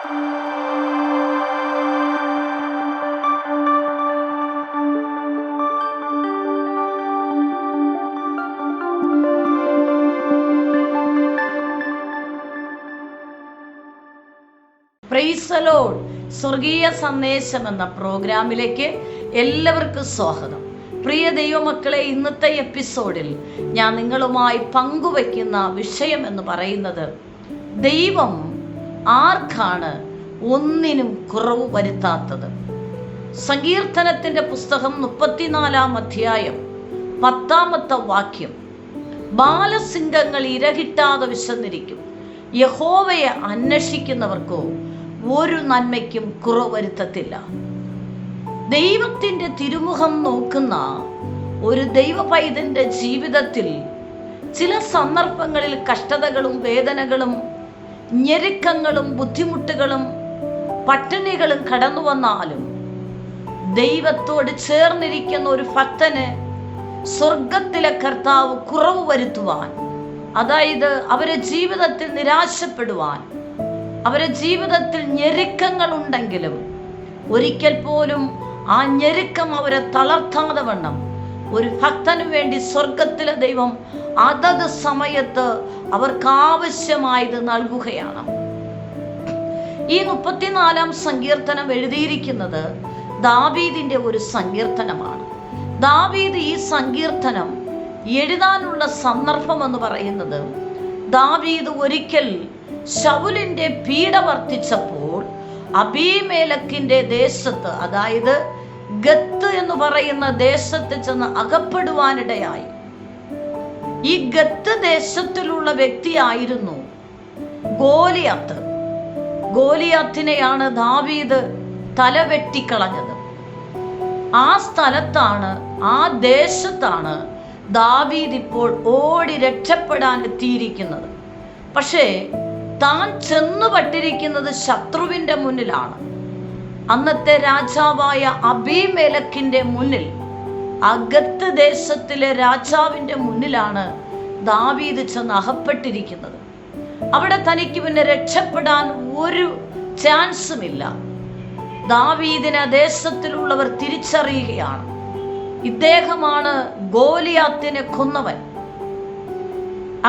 Praise the Lord. സ്വർഗീയ സന്ദേശം എന്ന പ്രോഗ്രാമിലേക്ക് എല്ലാവർക്കും സ്വാഗതം. പ്രിയ ദൈവമക്കളെ, ഇന്നത്തെ എപ്പിസോഡിൽ ഞാൻ നിങ്ങളുമായി പങ്കുവയ്ക്കുന്ന വിഷയം എന്ന് പറയുന്നത്, ദൈവം ആർക്കാണ് ഒന്നിനും കുറവ് വരുത്താത്തത്. സങ്കീർത്തനത്തിൻ്റെ പുസ്തകം 34-ാം അധ്യായം 10-ാമത്തെ വാക്യം, ബാലസിംഹങ്ങൾ ഇരകിട്ടാതെ വിശന്നിരിക്കും, യഹോവയെ അന്വേഷിക്കുന്നവർക്കോ ഒരു നന്മയ്ക്കും കുറവ് വരുത്തത്തില്ല. ദൈവത്തിൻ്റെ തിരുമുഖം നോക്കുന്ന ഒരു ദൈവ പൈതന്റെ ജീവിതത്തിൽ ചില സന്ദർഭങ്ങളിൽ കഷ്ടതകളും വേദനകളും ഞെരുക്കങ്ങളും ബുദ്ധിമുട്ടുകളും പട്ടിണികളും കടന്നു വന്നാലും ദൈവത്തോട് ചേർന്നിരിക്കുന്ന ഒരു ഭക്തന് സ്വർഗത്തിലെ കർത്താവ് കുറവ് വരുത്തുവാൻ, അതായത് അവരെ ജീവിതത്തിൽ നിരാശപ്പെടുവാൻ, അവരെ ജീവിതത്തിൽ ഞെരുക്കങ്ങൾ ഉണ്ടെങ്കിലും ഒരിക്കൽ പോലും ആ ഞെരുക്കം അവരെ തളർത്താതെ വണ്ണം ഒരു ഭക്തനു വേണ്ടി സ്വർഗത്തിലെ ദൈവം അതത് സമയത്ത് അവർക്ക് ആവശ്യമായത് നൽകുകയാണ്. ഈ 34-ാം സങ്കീർത്തനം എഴുതിയിരിക്കുന്നത് ദാവീദിന്റെ ഒരു സങ്കീർത്തനമാണ്. ദാവീദ് ഈ സങ്കീർത്തനം എഴുതാനുള്ള സന്ദർഭം എന്ന് പറയുന്നത്, ദാവീദ് ഒരിക്കൽ ശൗലിന്റെ പീഡ വർദ്ധിച്ചപ്പോൾ അബീമേലെക്കിന്റെ ദേശത്ത്, അതായത് ഗത്ത് എന്ന് പറയുന്ന ദേശത്ത് ചെന്ന് അകപ്പെടുവാനിടയായി. ഈ ഗത്ത് ദേശത്തിലുള്ള വ്യക്തിയായിരുന്നു ഗോലിയാത്ത്. ഗോലിയാത്തിനെയാണ് ദാവീദ് തലവെട്ടിക്കളഞ്ഞത്. ആ സ്ഥലത്താണ്, ആ ദേശത്താണ് ദാവീദ് ഇപ്പോൾ ഓടി രക്ഷപ്പെടാൻ എത്തിയിരിക്കുന്നത്. പക്ഷേ താൻ ചെന്നുപെട്ടിരിക്കുന്നത് ശത്രുവിന്റെ മുന്നിലാണ്. അന്നത്തെ രാജാവായ അബീമേലെക്കിന്റെ മുന്നിൽ, അഗത്ത് ദേശത്തിലെ രാജാവിന്റെ മുന്നിലാണ് ദാവീദ് ചെന്ന് അകപ്പെട്ടിരിക്കുന്നത്. അവിടെ തനിക്ക് പിന്നെ രക്ഷപ്പെടാൻ ഒരു ചാൻസുമില്ല. ദാവീദിനെ ദേശത്തിലുള്ളവർ തിരിച്ചറിയുകയാണ്, ഇദ്ദേഹമാണ് ഗോലിയാത്തിനെ കൊന്നവൻ.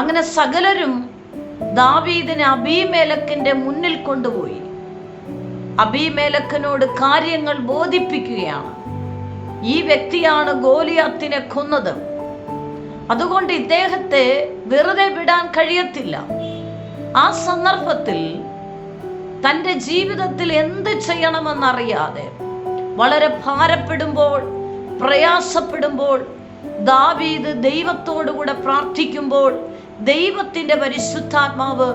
അങ്ങനെ സകലരും ദാവീദിനെ അബീമേലെക്കിന്റെ മുന്നിൽ കൊണ്ടുപോയി അബീമേലെക്കിനോട് കാര്യങ്ങൾ ബോധിപ്പിക്കുകയാണ്. ഈ വ്യക്തിയാണ് ഗോലിയാത്തിനെ കൊന്നത്, അതുകൊണ്ട് ഇദ്ദേഹത്തെ വെറുതെ വിടാൻ കഴിയത്തില്ല. ആ സന്ദർഭത്തിൽ തൻ്റെ ജീവിതത്തിൽ എന്ത് ചെയ്യണമെന്നറിയാതെ വളരെ ഭാരപ്പെടുമ്പോൾ, പ്രയാസപ്പെടുമ്പോൾ, ദാവീദ് ദൈവത്തോടുകൂടെ പ്രാർത്ഥിക്കുമ്പോൾ ദൈവത്തിൻ്റെ പരിശുദ്ധാത്മാവ്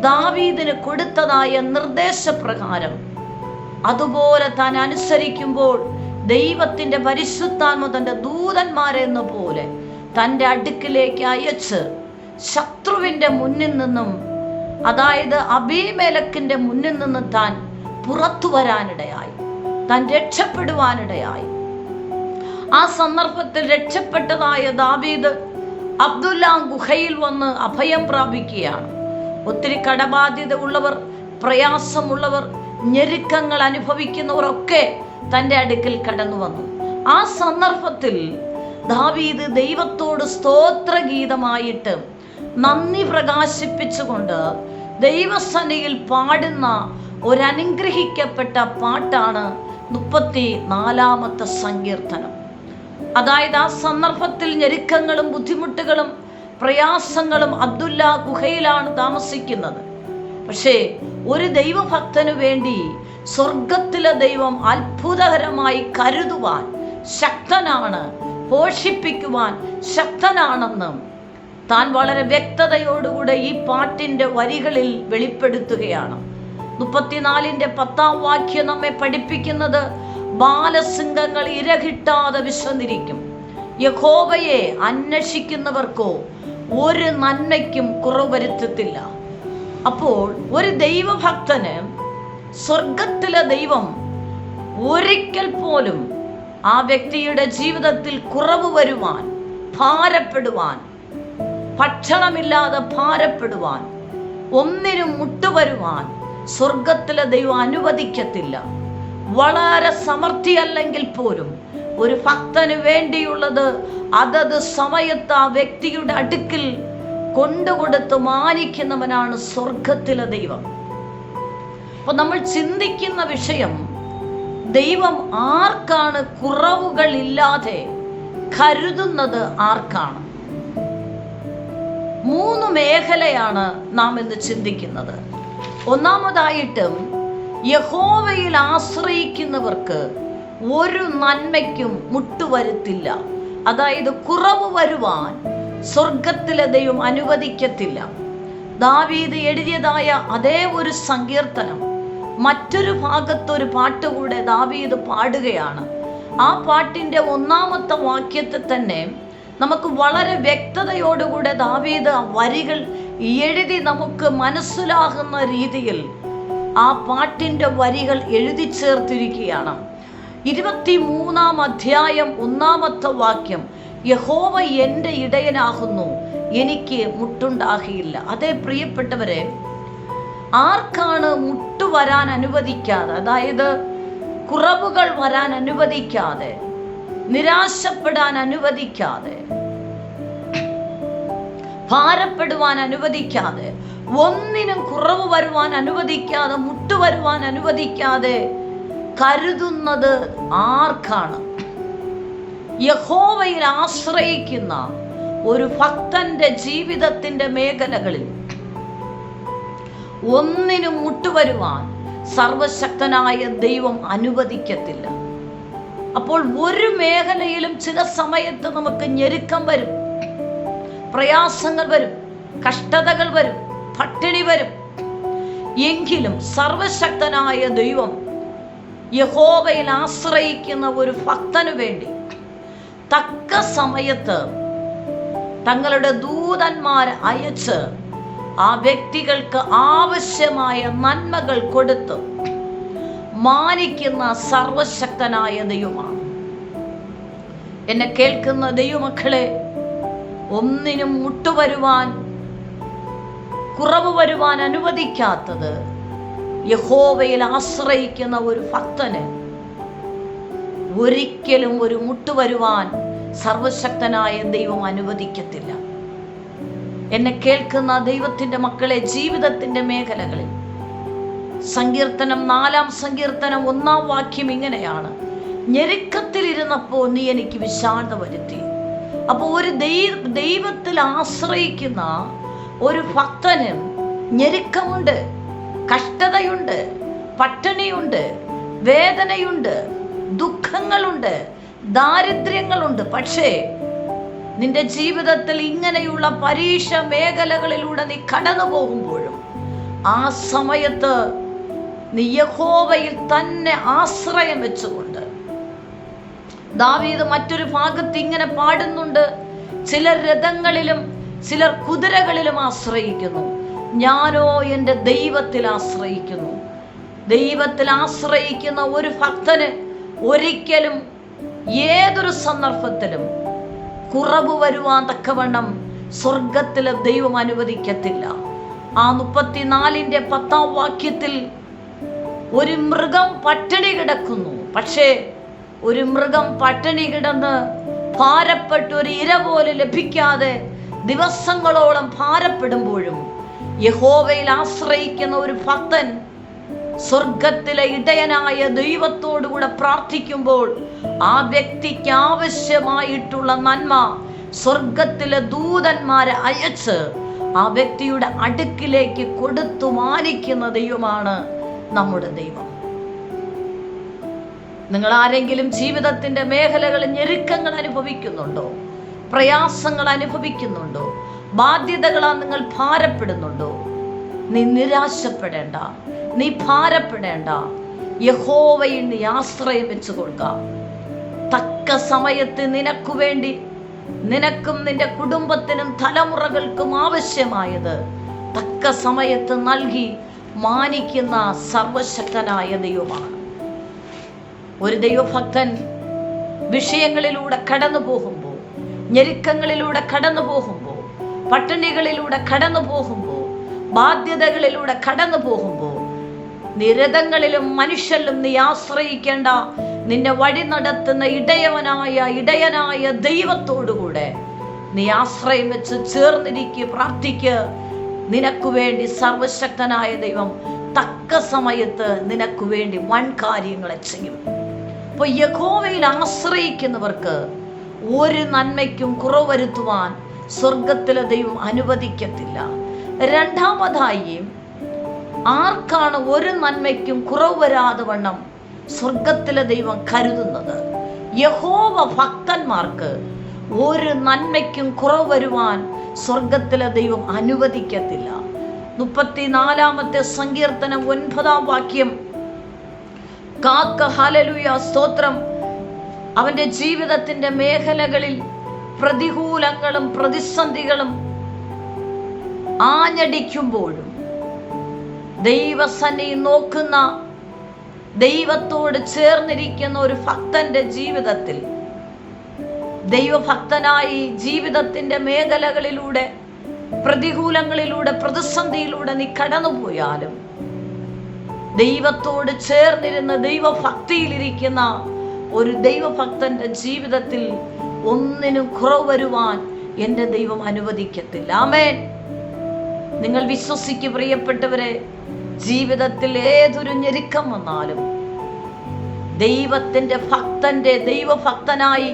ദാവീദിന് കൊടുത്തതായ നിർദ്ദേശപ്രകാരം അതുപോലെ താൻ അനുസരിക്കുമ്പോൾ ദൈവത്തിൻ്റെ പരിശുദ്ധാത്മ തൻ്റെ ദൂതന്മാരെന്ന പോലെ തൻ്റെ അടുക്കിലേക്ക് അയച്ച് ശത്രുവിൻ്റെ മുന്നിൽ നിന്നും, അതായത് അബീമേലെക്കിന്റെ മുന്നിൽ നിന്നും താൻ പുറത്തു വരാനിടയായി, താൻ രക്ഷപ്പെടുവാനിടയായി. ആ സന്ദർഭത്തിൽ രക്ഷപ്പെട്ടതായ ദാവീദ് അബ്ദുല്ല ഗുഹയിൽ വന്ന് അഭയം പ്രാപിക്കുകയാണ്. ഒത്തിരി കടബാധ്യത ഉള്ളവർ, പ്രയാസമുള്ളവർ, ഞെരുക്കങ്ങൾ അനുഭവിക്കുന്നവർ ഒക്കെ തൻ്റെ അടുക്കൽ കടന്നു വന്നു. ആ സന്ദർഭത്തിൽ ദാവീദ് ദൈവത്തോട് സ്തോത്രഗീതമായിട്ട് നന്ദി പ്രകാശിപ്പിച്ചുകൊണ്ട് ദൈവസന്നിധിയിൽ പാടുന്ന ഒരനുഗ്രഹിക്കപ്പെട്ട പാട്ടാണ് 34-ാമത്തെ സങ്കീർത്തനം. അതായത് ആ സന്ദർഭത്തിൽ ഞെരുക്കങ്ങളും ബുദ്ധിമുട്ടുകളും പ്രയാസങ്ങളും, അബ്ദുല്ല ഗുഹയിലാണ് താമസിക്കുന്നത്. പക്ഷേ ഒരു ദൈവഭക്തനു വേണ്ടി സ്വർഗത്തിലെ ദൈവം അത്ഭുതകരമായി കരുതുവാൻ ശക്തനാണ്, പോഷിപ്പിക്കുവാൻ ശക്തനാണെന്നും താൻ വളരെ വ്യക്തതയോടുകൂടെ ഈ പാട്ടിൻ്റെ വരികളിൽ വെളിപ്പെടുത്തുകയാണ്. 34-ന്റെ 10-ാം വാക്യം നമ്മെ പഠിപ്പിക്കുന്നത്, ബാലസിംഹങ്ങൾ ഇരകിട്ടാതെ വിശന്നിരിക്കും, യഹോവയെ അന്വേഷിക്കുന്നവർക്കോ ഒരു നന്മയ്ക്കും കുറവ് വരുത്തത്തില്ല. അപ്പോൾ ഒരു ദൈവഭക്തന് സ്വർഗത്തിലെ ദൈവം ഒരിക്കൽ പോലും ആ വ്യക്തിയുടെ ജീവിതത്തിൽ കുറവ് വരുവാൻ, ഭാരപ്പെടുവാൻ, ഭക്ഷണമില്ലാതെ ഭാരപ്പെടുവാൻ, ഒന്നിനും മുട്ടുവരുവാൻ, സ്വർഗത്തിലെ ദൈവം അനുവദിക്കത്തില്ല. വളരെ സമൃദ്ധിയല്ലെങ്കിൽ പോലും ഒരു ഭക്തന് വേണ്ടിയുള്ളത് അതത് സമയത്ത് ആ വ്യക്തിയുടെ അടുക്കിൽ കൊണ്ടുകൊടുത്ത് മാനിക്കുന്നവനാണ് സ്വർഗത്തിലെ ദൈവം. അപ്പൊ നമ്മൾ ചിന്തിക്കുന്ന വിഷയം, ദൈവം ആർക്കാണ് കുറവുകൾ ഇല്ലാതെ കരുതുന്നത്? ആർക്കാണ്? 3 മേഖലയാണ് നാം ഇന്ന് ചിന്തിക്കുന്നത്. ഒന്നാമതായിട്ടും, യഹോവയിൽ ആശ്രയിക്കുന്നവർക്ക് ഒരു നന്മയ്ക്കും മുട്ടുവരുത്തില്ല. അതായത് കുറവ് വരുവാൻ സ്വർഗത്തിലെ ദൈവം അനുവദിക്കത്തില്ല. ദാവീദ് എഴുതിയതായ അതേ ഒരു സങ്കീർത്തനം മറ്റൊരു ഭാഗത്തൊരു പാട്ടുകൂടെ ദാവീദ് പാടുകയാണ്. ആ പാട്ടിൻ്റെ 1-ാമത്തെ വാക്യത്തിൽ തന്നെ നമുക്ക് വളരെ വ്യക്തതയോടുകൂടെ ദാവീദ് ആ വരികൾ എഴുതി നമുക്ക് മനസ്സിലാകുന്ന രീതിയിൽ ആ പാട്ടിൻ്റെ വരികൾ എഴുതി ചേർത്തിരിക്കുകയാണ്. 23-ാം അധ്യായം 1-ാമത്തെ വാക്യം, യഹോവ എൻ്റെ ഇടയനാകുന്നു, എനിക്ക് മുട്ടുണ്ടാകിയില്ല. അതേ പ്രിയപ്പെട്ടവരെ, ആർക്കാണ് മുട്ടുവരാൻ അനുവദിക്കാതെ, അതായത് കുറവുകൾ വരാൻ അനുവദിക്കാതെ, നിരാശപ്പെടാൻ അനുവദിക്കാതെ, ഭാരപ്പെടുവാൻ അനുവദിക്കാതെ, ഒന്നിനും കുറവ് വരുവാൻ അനുവദിക്കാതെ, മുട്ടുവരുവാൻ അനുവദിക്കാതെ കരുതുന്നത് ആർക്കാണ്? യഹോവയിൽ ആശ്രയിക്കുന്ന ഒരു ഭക്തന്റെ ജീവിതത്തിന്റെ മേഖലകളിൽ ഒന്നിനും മുട്ടുവരുവാൻ സർവശക്തനായ ദൈവം അനുവദിക്കത്തില്ല. അപ്പോൾ ഒരു മേഖലയിലും ചില സമയത്ത് നമുക്ക് ഞെരുക്കം വരും, പ്രയാസങ്ങൾ വരും, കഷ്ടതകൾ വരും, പട്ടിണി വരും. എങ്കിലും സർവശക്തനായ ദൈവം യഹോവയിൽ ആശ്രയിക്കുന്ന ഒരു ഭക്തനു വേണ്ടി തക്ക സമയത്ത് തങ്ങളുടെ ദൂതന്മാരെ അയച്ച് ആ വ്യക്തികൾക്ക് ആവശ്യമായ നന്മകൾ കൊടുത്ത് മാനിക്കുന്ന സർവശക്തനായ ദൈവമാണ്. എന്നെ കേൾക്കുന്ന ദൈവമക്കളെ, ഒന്നിനും മുട്ടുവരുവാൻ, കുറവ് വരുവാൻ അനുവദിക്കാത്തത് യഹോവയിൽ ആശ്രയിക്കുന്ന ഒരു ഭക്തന് ഒരിക്കലും ഒരു മുട്ടുവരുവാൻ സർവശക്തനായ ദൈവം അനുവദിക്കത്തില്ല. എന്നെ കേൾക്കുന്ന ദൈവത്തിന്റെ മക്കളെ, ജീവിതത്തിന്റെ മേഖലകളിൽ സങ്കീർത്തനം 4-ാം സങ്കീർത്തനം 1-ാം വാക്യം ഇങ്ങനെയാണ്, ഞെരുക്കത്തിലിരുന്നപ്പോൾ നീ എനിക്ക് വിശാലത വരുത്തി. അപ്പോൾ ഒരു ദൈവത്തിൽ ആശ്രയിക്കുന്ന ഒരു ഭക്തന് ഞെരുക്കമുണ്ട്, കഷ്ടതയുണ്ട്, പട്ടിണിയുണ്ട്, വേദനയുണ്ട്, ദുഃഖങ്ങളുണ്ട്, ദാരിദ്ര്യങ്ങളുണ്ട്. പക്ഷേ നിന്റെ ജീവിതത്തിൽ ഇങ്ങനെയുള്ള പരീക്ഷ മേഖലകളിലൂടെ നീ കടന്നു പോകുമ്പോഴും ആ സമയത്ത് നീ യഹോവയിൽ തന്നെ ആശ്രയം വെച്ചുകൊണ്ട്, ദാവീദ് മറ്റൊരു ഭാഗത്ത് ഇങ്ങനെ പാടുന്നുണ്ട്, ചിലർ രഥങ്ങളിലും ചിലർ കുതിരകളിലും ആശ്രയിക്കുന്നു, ഞാനോ എൻ്റെ ദൈവത്തിൽ ആശ്രയിക്കുന്നു. ദൈവത്തിൽ ആശ്രയിക്കുന്ന ഒരു ഭക്തന് ഒരിക്കലും ഏതൊരു സന്ദർഭത്തിലും കുറവ് വരുവാൻ തക്കവണ്ണം സ്വർഗത്തിലെ ദൈവം അനുവദിക്കത്തില്ല. ആ 34-ന്റെ 10-ാം വാക്യത്തിൽ ഒരു മൃഗം പട്ടിണി കിടക്കുന്നു. പക്ഷേ ഒരു മൃഗം പട്ടിണി കിടന്ന് ഭാരപ്പെട്ട് ഒരു ഇര പോലെ ലഭിക്കാതെ ദിവസങ്ങളോളം ഭാരപ്പെടുമ്പോഴും യഹോവയിൽ ആശ്രയിക്കുന്ന ഒരു ഭക്തൻ സ്വർഗത്തിലെ ഇടയനായ ദൈവത്തോടുകൂടെ പ്രാർത്ഥിക്കുമ്പോൾ ആ വ്യക്തിക്ക് ആവശ്യമായിട്ടുള്ള നന്മ സ്വർഗത്തിലെ ദൂതന്മാരെ അയച്ച് ആ വ്യക്തിയുടെ അടുക്കിലേക്ക് കൊടുത്തു മാനിക്കുന്ന ദൈവമാണ് നമ്മുടെ ദൈവം. നിങ്ങൾ ആരെങ്കിലും ജീവിതത്തിന്റെ മേഖലകളിൽ ഞെരുക്കങ്ങൾ അനുഭവിക്കുന്നുണ്ടോ? പ്രയാസങ്ങൾ അനുഭവിക്കുന്നുണ്ടോ? ബാധ്യതകളാൽ നിങ്ങൾ ഭാരപ്പെടുന്നുണ്ടോ? നീ നിരാശപ്പെടേണ്ട, നീ ഭാരപ്പെടേണ്ട. യഹോവയിൽ നീ ആശ്രയം വെച്ചു കൊടുക്കുക. തക്ക സമയത്ത് നിനക്കു വേണ്ടി, നിനക്കും നിന്റെ കുടുംബത്തിനും തലമുറകൾക്കും ആവശ്യമായത് തക്ക സമയത്ത് നൽകി മാനിക്കുന്ന സർവശക്തനായ ദൈവമാണ്. ഒരു ദൈവഭക്തൻ വിഷയങ്ങളിലൂടെ കടന്നു പോകുമ്പോൾ, ഞെരുക്കങ്ങളിലൂടെ കടന്നു പോകുമ്പോൾ, പട്ടിണികളിലൂടെ കടന്നു പോകുമ്പോൾ, ബാധ്യതകളിലൂടെ കടന്നു പോകുമ്പോൾ നിരതങ്ങളിലും മനുഷ്യരിലും നീ ആശ്രയിക്കേണ്ട. നിന്നെ വഴി നടത്തുന്ന ഇടയനായ ദൈവത്തോടുകൂടെ നീ ആശ്രയം വെച്ച് ചേർന്നിരിക്കുക, പ്രാർത്ഥിക്കുക. നിനക്ക് വേണ്ടി സർവശക്തനായ ദൈവം തക്ക സമയത്ത് നിനക്ക് വേണ്ടി വൻ കാര്യങ്ങളെ ചെയ്യും. അപ്പൊ യഹോവയിൽ ആശ്രയിക്കുന്നവർക്ക് ഒരു നന്മയ്ക്കും കുറവ് വരുത്തുവാൻ സ്വർഗത്തിലെ ദൈവം അനുവദിക്കത്തില്ല. രണ്ടാമതായി, ആർക്കാണ് ഒരു നന്മയ്ക്കും കുറവ് വരാതെ വണ്ണം സ്വർഗത്തിലെ ദൈവം കരുതുന്നത്? യഹോവ ഭക്തന്മാർക്ക് ഒരു നന്മയ്ക്കും കുറവ് വരുവാൻ സ്വർഗത്തിലെ ദൈവം അനുവദിക്കത്തില്ല. 34-ാമത്തെ സങ്കീർത്തനം 9-ാം വാക്യം, കാക്ക ഹല്ലേലൂയ സ്തോത്രം, അവന്റെ ജീവിതത്തിന്റെ മേഖലകളിൽ പ്രതികൂലങ്ങളും പ്രതിസന്ധികളും ആഞ്ഞടിക്കുമ്പോഴും ദൈവസന്നിധി നോക്കുന്ന, ദൈവത്തോട് ചേർന്നിരിക്കുന്ന ഒരു ഭക്തന്റെ ജീവിതത്തിൽ, ദൈവഭക്തനായി ജീവിതത്തിന്റെ മേഖലകളിലൂടെ, പ്രതികൂലങ്ങളിലൂടെ, പ്രതിസന്ധിയിലൂടെ നീ കടന്നുപോയാലും ദൈവത്തോട് ചേർന്നിരുന്ന് ദൈവഭക്തിയിലിരിക്കുന്ന ഒരു ദൈവഭക്തന്റെ ജീവിതത്തിൽ ഒന്നിനും കുറവ് വരുവാൻ എൻ്റെ ദൈവം അനുവദിക്കത്തില്ല. ആമേൻ. നിങ്ങൾ വിശ്വസിക്കുക പ്രിയപ്പെട്ടവരെ. ജീവിതത്തിൽ ഏതൊരു ഞെരുക്കം വന്നാലും ദൈവഭക്തനായി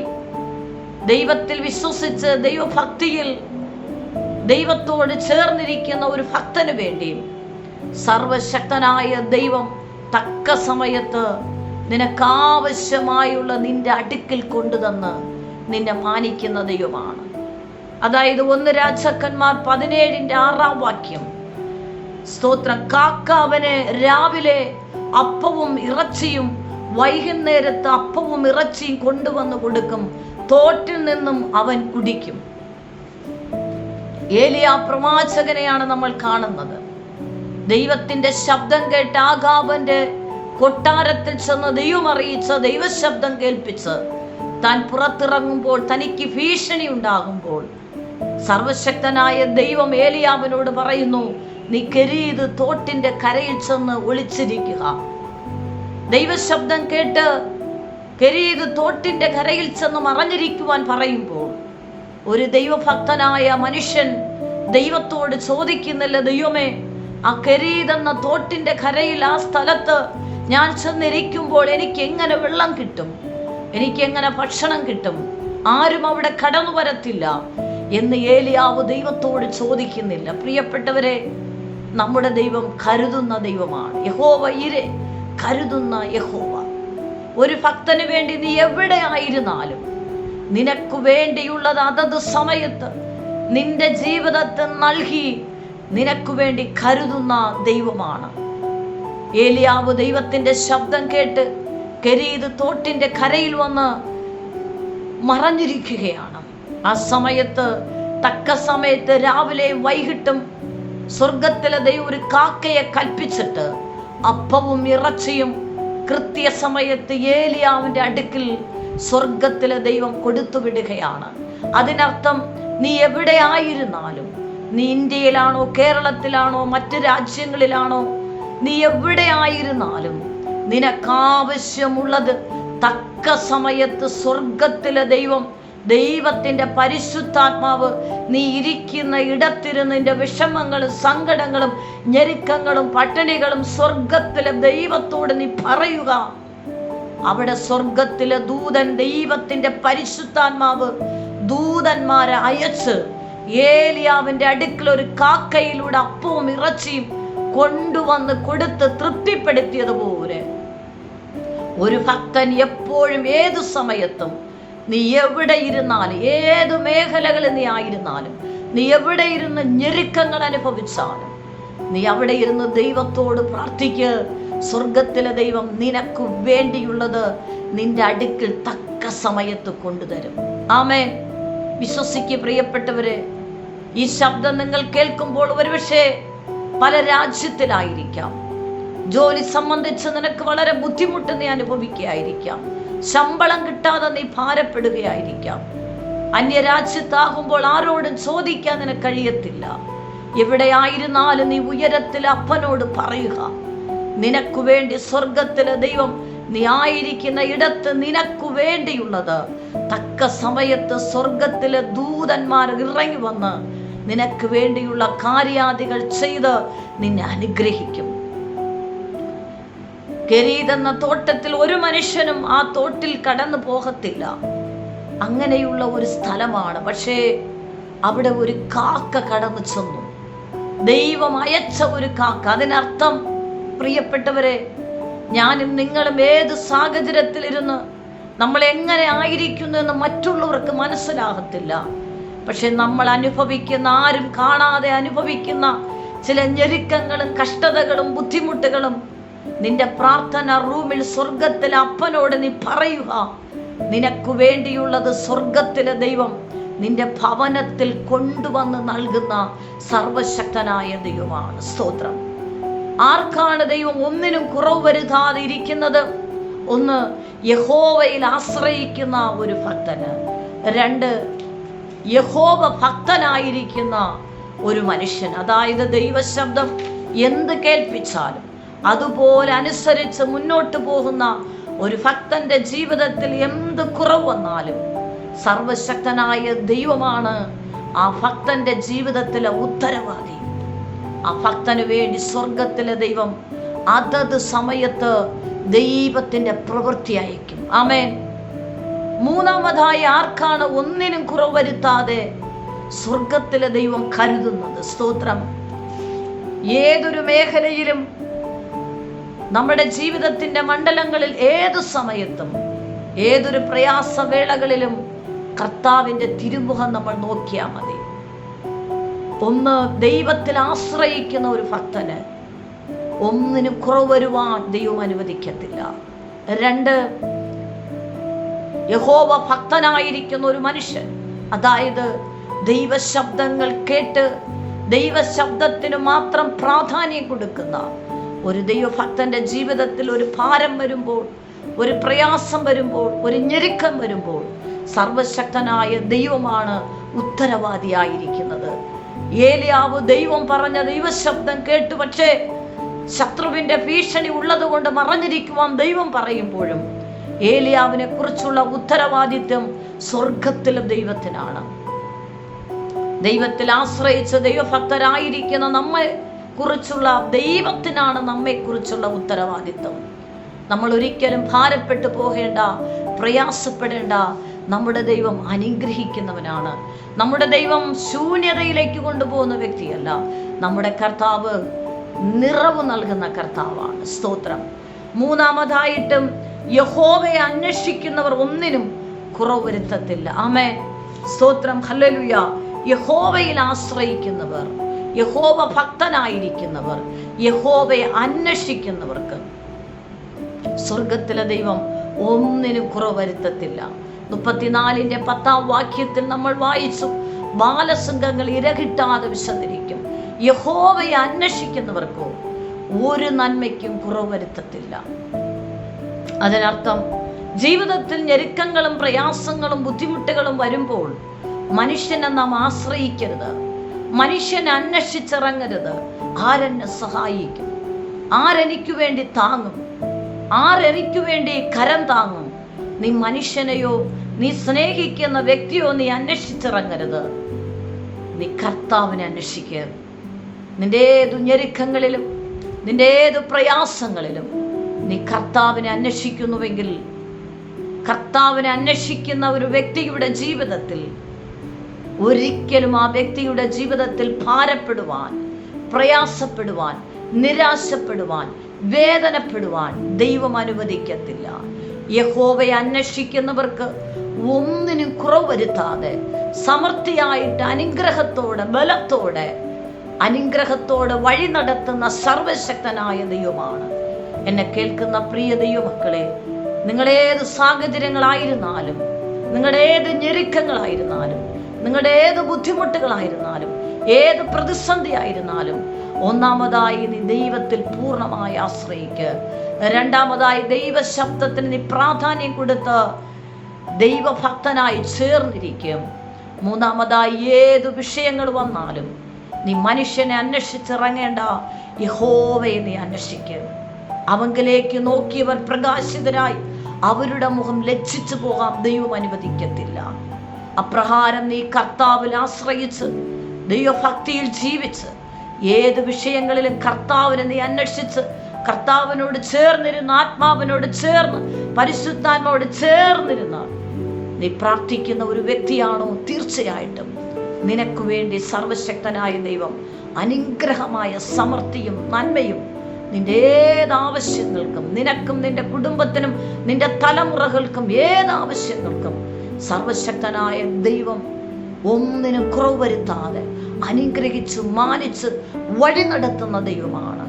ദൈവത്തിൽ വിശ്വസിച്ച് ദൈവഭക്തിയിൽ ദൈവത്തോട് ചേർന്നിരിക്കുന്ന ഒരു ഭക്തന് വേണ്ടിയും സർവശക്തനായ ദൈവം തക്ക സമയത്ത് നിനക്കാവശ്യമായുള്ള നിന്റെ അടുക്കിൽ കൊണ്ടുതന്ന് നിന്നെ മാനിക്കുന്ന ദൈവമാണ്. അതായത് 1 രാജാക്കന്മാർ 17-ന്റെ 6-ാം വാക്യം, സ്തോത്രം, കാക്ക അവന് രാവിലെ അപ്പവും ഇറച്ചിയും വൈകുന്നേരത്ത് അപ്പവും ഇറച്ചിയും കൊണ്ടുവന്ന് കൊടുക്കും, തോട്ടിൽ നിന്നും അവൻ കുടിക്കും. ഏലിയാ പ്രവാചകനെയാണ് നമ്മൾ കാണുന്നത്. ദൈവത്തിന്റെ ശബ്ദം കേട്ട് ആഹാബന്റെ കൊട്ടാരത്തിൽ ചെന്ന് ദൈവം അറിയിച്ച ദൈവശബ്ദം കേൾപ്പിച്ച് താൻ പുറത്തിറങ്ങുമ്പോൾ, തനിക്ക് ഭീഷണി ഉണ്ടാകുമ്പോൾ, സർവശക്തനായ ദൈവം ഏലിയാവിനോട് പറയുന്നു, നീ കെരീത് തോട്ടിന്റെ കരയിൽ ചെന്ന് ഒളിച്ചിരിക്കുക. ദൈവശബ്ദം കേട്ട് കെരീത് തോട്ടിന്റെ കരയിൽ ചെന്ന് മറഞ്ഞിരിക്കുവാൻ പറയുമ്പോൾ ഒരു ദൈവഭക്തനായ മനുഷ്യൻ ദൈവത്തോട് ചോദിക്കുന്നില്ല, ദൈവമേ, ആ കെരീത് എന്ന തോട്ടിന്റെ കരയിൽ, ആ സ്ഥലത്ത് ഞാൻ ചെന്നിരിക്കുമ്പോൾ എനിക്ക് എങ്ങനെ വെള്ളം കിട്ടും, എനിക്ക് എങ്ങനെ ഭക്ഷണം കിട്ടും, ആരും അവിടെ കടന്നു വരത്തില്ല എന്ന് ഏലിയാവ് ദൈവത്തോട് ചോദിക്കുന്നില്ല. പ്രിയപ്പെട്ടവരെ, നമ്മുടെ ദൈവം കരുതുന്ന ദൈവമാണ്. യഹോവ ഇരെ, കരുതുന്ന യഹോവ. ഒരു ഭക്തന് വേണ്ടി നീ എവിടെ ആയിരുന്നാലും നിനക്ക് വേണ്ടിയുള്ളത് അതത് സമയത്ത് നിന്റെ ജീവിതത്തിൽ നൽകി നിനക്ക് വേണ്ടി കരുതുന്ന ദൈവമാണ്. ഏലിയാവ് ദൈവത്തിന്റെ ശബ്ദം കേട്ട് കെരീത് തോട്ടിന്റെ കരയിൽ വന്ന് മറഞ്ഞിരിക്കുകയാണ്. ആ സമയത്ത്, തക്ക സമയത്ത്, രാവിലെയും വൈകിട്ടും സ്വർഗത്തിലെ ദൈവം ഒരു കാക്കയെ കൽപ്പിച്ചിട്ട് അപ്പവും ഇറച്ചിയും കൃത്യസമയത്ത് ഏലിയാവിന്റെ അടുക്കിൽ സ്വർഗത്തിലെ ദൈവം കൊടുത്തു വിടുകയാണ്. അതിനർത്ഥം നീ എവിടെ ആയിരുന്നാലും, നീ ഇന്ത്യയിലാണോ, കേരളത്തിലാണോ, മറ്റ് രാജ്യങ്ങളിലാണോ, നീ എവിടെ ആയിരുന്നാലും നിനക്കാവശ്യമുള്ളത് തക്ക സമയത്ത് സ്വർഗത്തിലെ ദൈവം, ദൈവത്തിന്റെ പരിശുദ്ധാത്മാവ് നീ ഇരിക്കുന്ന ഇടത്തിരുന്ന് നിന്റെ വിഷമങ്ങളും സങ്കടങ്ങളും ഞെരുക്കങ്ങളും പട്ടിണികളും സ്വർഗത്തിലെ ദൈവത്തോട് നീ പറയുക. അവിടെ സ്വർഗത്തിലെ ദൂതൻ, ദൈവത്തിന്റെ പരിശുദ്ധാത്മാവ് ദൂതന്മാരെ അയച്ച് ഏലിയാവിന്റെ അടുക്കൽ ഒരു കാക്കയിലൂടെ അപ്പവും ഇറച്ചിയും കൊണ്ടുവന്ന് കൊടുത്ത് തൃപ്തിപ്പെടുത്തിയതുപോലെ ഒരു ഭക്തൻ എപ്പോഴും ഏതു സമയത്തും, നീ എവിടെ ഇരുന്നാലും, ഏതു മേഖലകളിൽ നീ ആയിരുന്നാലും, നീ എവിടെ ഇരുന്ന് ഞെരുക്കങ്ങൾ അനുഭവിച്ചാലും, നീ അവിടെ ഇരുന്ന് ദൈവത്തോട് പ്രാർത്ഥിക്ക്. സ്വർഗത്തിലെ ദൈവം നിനക്ക് വേണ്ടിയുള്ളത് നിന്റെ അടുക്കിൽ തക്ക സമയത്ത് കൊണ്ടുതരും. ആമേൻ. വിശ്വസിക്ക് പ്രിയപ്പെട്ടവരെ. ഈ ശബ്ദം നിങ്ങൾ കേൾക്കുമ്പോൾ ഒരുപക്ഷെ പല രാജ്യത്തിലായിരിക്കാം. ജോലി സംബന്ധിച്ച് നിനക്ക് വളരെ ബുദ്ധിമുട്ട് നീ അനുഭവിക്കുകയായിരിക്കാം. ശമ്പളം കിട്ടാതെ നീ ഭാരപ്പെടുകയായിരിക്കാം. അന്യരാജ്യത്താകുമ്പോൾ ആരോടും ചോദിക്കാൻ നിനക്ക് കഴിയത്തില്ല. എവിടെ ആയിരുന്നാലും നീ ഉയരത്തിൽ അപ്പനോട് പറയുക, നിനക്കു വേണ്ടി സ്വർഗത്തിലെ ദൈവം നീ ആയിരിക്കുന്ന ഇടത്ത് നിനക്കു വേണ്ടിയുള്ളത് തക്ക സമയത്ത് സ്വർഗത്തിലെ ദൂതന്മാർ ഇറങ്ങി വന്ന് നിനക്ക് വേണ്ടിയുള്ള കാര്യാദികൾ ചെയ്ത് നിന്നെ അനുഗ്രഹിക്കും. ഗെരീദ് എന്ന തോട്ടത്തിൽ ഒരു മനുഷ്യനും ആ തോട്ടിൽ കടന്നു പോകത്തില്ല. അങ്ങനെയുള്ള ഒരു സ്ഥലമാണ്. പക്ഷേ അവിടെ ഒരു കാക്ക കടന്നു ചെന്നു. ദൈവം അയച്ച ഒരു കാക്ക. അതിനർത്ഥം, പ്രിയപ്പെട്ടവരെ, ഞാനും നിങ്ങളും ഏത് സാഹചര്യത്തിലിരുന്ന് നമ്മൾ എങ്ങനെ ആയിരിക്കുന്നു എന്ന് മറ്റുള്ളവർക്ക് മനസ്സിലാകത്തില്ല. പക്ഷെ നമ്മൾ അനുഭവിക്കുന്ന, ആരും കാണാതെ അനുഭവിക്കുന്ന ചില ഞെരുക്കങ്ങളും കഷ്ടതകളും ബുദ്ധിമുട്ടുകളും നിന്റെ പ്രാർത്ഥന റൂമിൽ സ്വർഗത്തിലെ അപ്പനോട് നീ പറയുക. നിനക്ക് വേണ്ടിയുള്ളത് സ്വർഗത്തിലെ ദൈവം നിന്റെ ഭവനത്തിൽ കൊണ്ടുവന്ന് നൽകുന്ന സർവശക്തനായ ദൈവമാണ്. സ്തോത്രം. ആർക്കാണ് ദൈവം ഒന്നിനും കുറവ് വരുത്താതെ ഇരിക്കുന്നത്? ഒന്ന്, യഹോവയിൽ ആശ്രയിക്കുന്ന ഒരു ഭക്തന്. രണ്ട്, യഹോവ ഭക്തനായിരിക്കുന്ന ഒരു മനുഷ്യൻ. അതായത് ദൈവശബ്ദം എന്ത് കേൾപ്പിച്ചാലും അതുപോലെ അനുസരിച്ച് മുന്നോട്ട് പോകുന്ന ഒരു ഭക്തന്റെ ജീവിതത്തിൽ എന്ത് കുറവ് വന്നാലും സർവശക്തനായ ദൈവമാണ് ആ ഭക്തന്റെ ജീവിതത്തിലെ ഉത്തരവാദി. ആ ഭക്തന് വേണ്ടി സ്വർഗത്തിലെ ദൈവം അതത് സമയത്ത് ദൈവത്തിന്റെ പ്രവൃത്തി അയക്കും. ആമേൻ. മൂന്നാമതായി, ആർക്കാണ് ഒന്നിനും കുറവ് വരുത്താതെ സ്വർഗത്തിലെ ദൈവം കരുതുന്നത്? സ്തോത്രം. ഏതൊരു മേഖലയിലും, നമ്മുടെ ജീവിതത്തിന്റെ മണ്ഡലങ്ങളിൽ, ഏതു സമയത്തും, ഏതൊരു പ്രയാസവേളകളിലും കർത്താവിന്റെ തിരുമുഖം നമ്മൾ നോക്കിയാൽ മതി. ഒന്ന്, ദൈവത്തിൽ ആശ്രയിക്കുന്ന ഒരു ഭക്തന് ഒന്നിനും കുറവ് വരുവാൻ ദൈവം അനുവദിക്കത്തില്ല. രണ്ട്, യഹോവ ഭക്തനായിരിക്കുന്ന ഒരു മനുഷ്യൻ, അതായത് ദൈവശബ്ദങ്ങൾ കേട്ട് ദൈവശബ്ദത്തിന് മാത്രം പ്രാധാന്യം കൊടുക്കുന്ന ഒരു ദൈവഭക്തന്റെ ജീവിതത്തിൽ ഒരു ഭാരം വരുമ്പോൾ, ഒരു പ്രയാസം വരുമ്പോൾ, ഒരു ഞെരുക്കം വരുമ്പോൾ സർവശക്തനായ ദൈവമാണ് ഉത്തരവാദിയായിരിക്കുന്നത്. ഏലിയാവ് ദൈവം പറഞ്ഞ ദൈവശബ്ദം കേട്ടു, പക്ഷേ ശത്രുവിന്റെ ഭീഷണി ഉള്ളത് കൊണ്ട് മറഞ്ഞിരിക്കുവാൻ ദൈവം പറയുമ്പോഴും ഏലിയാവിനെ കുറിച്ചുള്ള ഉത്തരവാദിത്വം സ്വർഗത്തിലെ ദൈവത്തിനാണ്. ദൈവത്തിൽ ആശ്രയിച്ച് ദൈവഭക്തരായിരിക്കുന്ന നമ്മെ കുറിച്ചുള്ള ദൈവത്തിനാണ് നമ്മെ കുറിച്ചുള്ള ഉത്തരവാദിത്വം. നമ്മൾ ഒരിക്കലും ഭാരപ്പെട്ടു പോകേണ്ട, പ്രയാസപ്പെടേണ്ട. നമ്മുടെ ദൈവം അനുഗ്രഹിക്കുന്നവനാണ്. നമ്മുടെ ദൈവം ശൂന്യതയിലേക്ക് കൊണ്ടുപോകുന്ന വ്യക്തിയല്ല. നമ്മുടെ കർത്താവ് നിറവ് നൽകുന്ന കർത്താവാണ്. സ്തോത്രം. മൂന്നാമതായിട്ടും, യഹോവയെ അന്വേഷിക്കുന്നവർ ഒന്നിനും കുറവ് വരുത്തത്തില്ല. ആമേൻ. സ്തോത്രം. ഹല്ലേലൂയ. യഹോവയിൽ ആശ്രയിക്കുന്നവർ, യഹോവ ഭക്തനായിരിക്കുന്നവർ, യഹോവയെ അന്വേഷിക്കുന്നവർക്ക് സ്വർഗത്തിലെ ദൈവം ഒന്നിനും കുറവ് വരുത്തത്തില്ല. 34:10 നമ്മൾ വായിച്ചു, ബാലസിംഹങ്ങൾ ഇരകിട്ടാതെ വിശന്നിരിക്കും. യഹോവയെ അന്വേഷിക്കുന്നവർക്കോ ഒരു നന്മയ്ക്കും കുറവ് വരുത്തത്തില്ല. അതിനർത്ഥം, ജീവിതത്തിൽ ഞെരുക്കങ്ങളും പ്രയാസങ്ങളും ബുദ്ധിമുട്ടുകളും വരുമ്പോൾ മനുഷ്യനെ നാം ആശ്രയിക്കരുത്, മനുഷ്യനെ അന്വേഷിച്ചിറങ്ങരുത്. ആരെന്നെ സഹായിക്കും, ആരെനിക്ക് വേണ്ടി താങ്ങും, ആരെനിക്ക് വേണ്ടി കരം താങ്ങും? നീ മനുഷ്യനെയോ നീ സ്നേഹിക്കുന്ന വ്യക്തിയോ നീ അന്വേഷിച്ചിറങ്ങരുത്. നീ കർത്താവിനെ അന്വേഷിക്കുക. നിന്റെ ഏതു ഞെരുക്കങ്ങളിലും, നിന്റെ ഏതു പ്രയാസങ്ങളിലും നീ കർത്താവിനെ അന്വേഷിക്കുന്നുവെങ്കിൽ, കർത്താവിനെ അന്വേഷിക്കുന്ന ഒരു വ്യക്തിയുടെ ജീവിതത്തിൽ ഒരിക്കലും ആ വ്യക്തിയുടെ ജീവിതത്തിൽ ഭാരപ്പെടുവാൻ, പ്രയാസപ്പെടുവാൻ, നിരാശപ്പെടുവാൻ, വേദനപ്പെടുവാൻ ദൈവം അനുവദിക്കത്തില്ല. യഹോവയെ അന്വേഷിക്കുന്നവർക്ക് ഒന്നിനും കുറവ് വരുത്താതെ സമൃദ്ധിയായിട്ട് അനുഗ്രഹത്തോടെ, ബലത്തോടെ, അനുഗ്രഹത്തോടെ വഴി നടത്തുന്ന സർവശക്തനായ ദൈവമാണ്. എന്നെ കേൾക്കുന്ന പ്രിയ ദൈവമക്കളെ, നിങ്ങളേത് സാഹചര്യങ്ങളായിരുന്നാലും, നിങ്ങളുടെ ഏത് ഞെരുക്കങ്ങളായിരുന്നാലും, നിങ്ങളുടെ ഏത് ബുദ്ധിമുട്ടുകളായിരുന്നാലും, ഏത് പ്രതിസന്ധി ആയിരുന്നാലും, ഒന്നാമതായി നീ ദൈവത്തിൽ പൂർണ്ണമായി ആശ്രയിക്കുക. രണ്ടാമതായി ദൈവശബ്ദത്തിന് നീ പ്രാധാന്യം കൊടുത്ത് ദൈവഭക്തനായി ചേർന്നിരിക്കും. മൂന്നാമതായി ഏത് വിഷയങ്ങൾ വന്നാലും നീ മനുഷ്യനെ അന്വേഷിച്ചിറങ്ങേണ്ട, യഹോവയെ നീ അന്വേഷിക്കുക. അവങ്കിലേക്ക് നോക്കിയവർ പ്രകാശിതരായി അവരുടെ മുഖം ലജ്ജിച്ചു പോകാൻ ദൈവം അനുവദിക്കത്തില്ല. അപ്രകാരം നീ കർത്താവിൽ ആശ്രയിച്ച് ദൈവഭക്തിയിൽ ജീവിച്ച് ഏത് വിഷയങ്ങളിലും കർത്താവിനെ നീ അന്വേഷിച്ച് കർത്താവിനോട് ചേർന്നിരുന്ന് ആത്മാവിനോട് ചേർന്ന് പരിശുദ്ധാത്മാവോട് ചേർന്നിരുന്ന നീ പ്രാർത്ഥിക്കുന്ന ഒരു വ്യക്തിയാണോ, തീർച്ചയായിട്ടും നിനക്ക് വേണ്ടി സർവശക്തനായ ദൈവം അനുഗ്രഹമായ സമൃദ്ധിയും നന്മയും നിന്റെ ഏതാവശ്യങ്ങൾക്കും, നിനക്കും നിന്റെ കുടുംബത്തിനും നിന്റെ തലമുറകൾക്കും ഏതാവശ്യങ്ങൾക്കും സർവശക്തനായ ദൈവം ഒന്നിനും കുറവ് വരുത്താതെ അനുഗ്രഹിച്ച് മാനിച്ച് വഴി നടത്തുന്ന ദൈവമാണ്.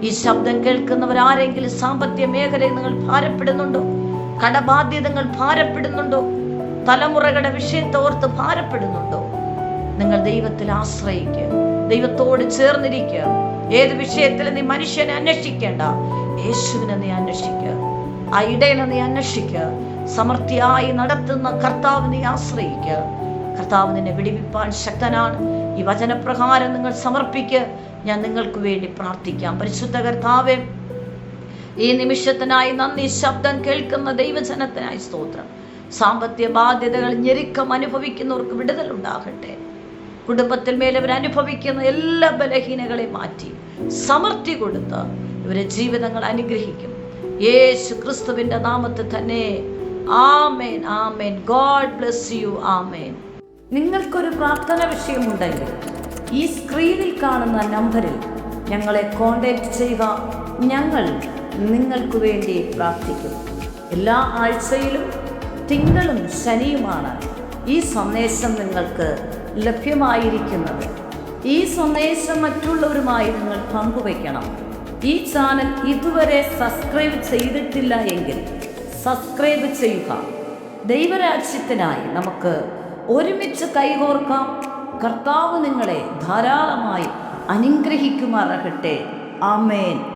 ഈ ശബ്ദം കേൾക്കുന്നവരാരെങ്കിലും സാമ്പത്തിക മേഖലയിൽ നിങ്ങൾ ഭാരപ്പെടുന്നുണ്ടോ? കടബാധ്യതകൾ ഭാരപ്പെടുന്നുണ്ടോ? തലമുറകളുടെ വിഷയത്തെ ഓർത്ത് ഭാരപ്പെടുന്നുണ്ടോ? നിങ്ങൾ ദൈവത്തിൽ ആശ്രയിക്കുക, ദൈവത്തോട് ചേർന്നിരിക്കുക. ഏത് വിഷയത്തിൽ നീ മനുഷ്യനെ അന്വേഷിക്കേണ്ട, യേശുവിനെ നീ അന്വേഷിക്കുക, ആ ഇടയനെ നീ അന്വേഷിക്കുക. സമൃദ്ധിയായി നടത്തുന്ന കർത്താവിനെ നീ ആശ്രയിക്കുക. കർത്താവ് നിന്നെ വിടിവിപ്പാൻ ശക്തനാണ്. ഈ വചനപ്രകാരം നിങ്ങൾ സമർപ്പിക്കുക. ഞാൻ നിങ്ങൾക്ക് വേണ്ടി പ്രാർത്ഥിക്കാം. പരിശുദ്ധ കർത്താവേ, ഈ നിമിഷത്തിനായി നന്ദി. ശബ്ദം കേൾക്കുന്ന ദൈവജനത്തിനായി സ്തോത്രം. സാമ്പത്തിക ബാധ്യതകൾ, ഞെരുക്കം അനുഭവിക്കുന്നവർക്ക് വിടുതൽ ഉണ്ടാകട്ടെ. കുടുംബത്തിൽ മേലവർ അനുഭവിക്കുന്ന എല്ലാ ബലഹീനകളെ മാറ്റി സമൃദ്ധി കൊടുത്ത് ഇവരെ ജീവിതങ്ങൾ അനുഗ്രഹിക്കും. യേശു ക്രിസ്തുവിന്റെ നാമത്തിൽ തന്നെ. ആമേൻ, ആമേൻ. God bless you. ആമേൻ. നിങ്ങൾക്കൊരു പ്രാർത്ഥന വിഷയമുണ്ടെങ്കിൽ ഈ സ്ക്രീനിൽ കാണുന്ന നമ്പറിൽ ഞങ്ങളെ കോൺടാക്റ്റ് ചെയ്യുക. ഞങ്ങൾ നിങ്ങൾക്ക് വേണ്ടി പ്രാർത്ഥിക്കും. എല്ലാ ആഴ്ചയിലും തിങ്കളും ശനിയുമാണ് ഈ സന്ദേശം നിങ്ങൾക്ക് ലഭ്യമായിരിക്കുന്നത്. ഈ സന്ദേശം മറ്റുള്ളവരുമായി നിങ്ങൾ പങ്കുവയ്ക്കണം. ഈ ചാനൽ ഇതുവരെ സബ്സ്ക്രൈബ് ചെയ്തിട്ടില്ല എങ്കിൽ സബ്സ്ക്രൈബ് ചെയ്യുക. ദൈവരാജ്യത്തിനായി നമുക്ക് ഒരുമിച്ച് കൈകോർക്കാം. കർത്താവ് നിങ്ങളെ ധാരാളമായി അനുഗ്രഹിക്കുമാറാകട്ടെ. ആമേൻ.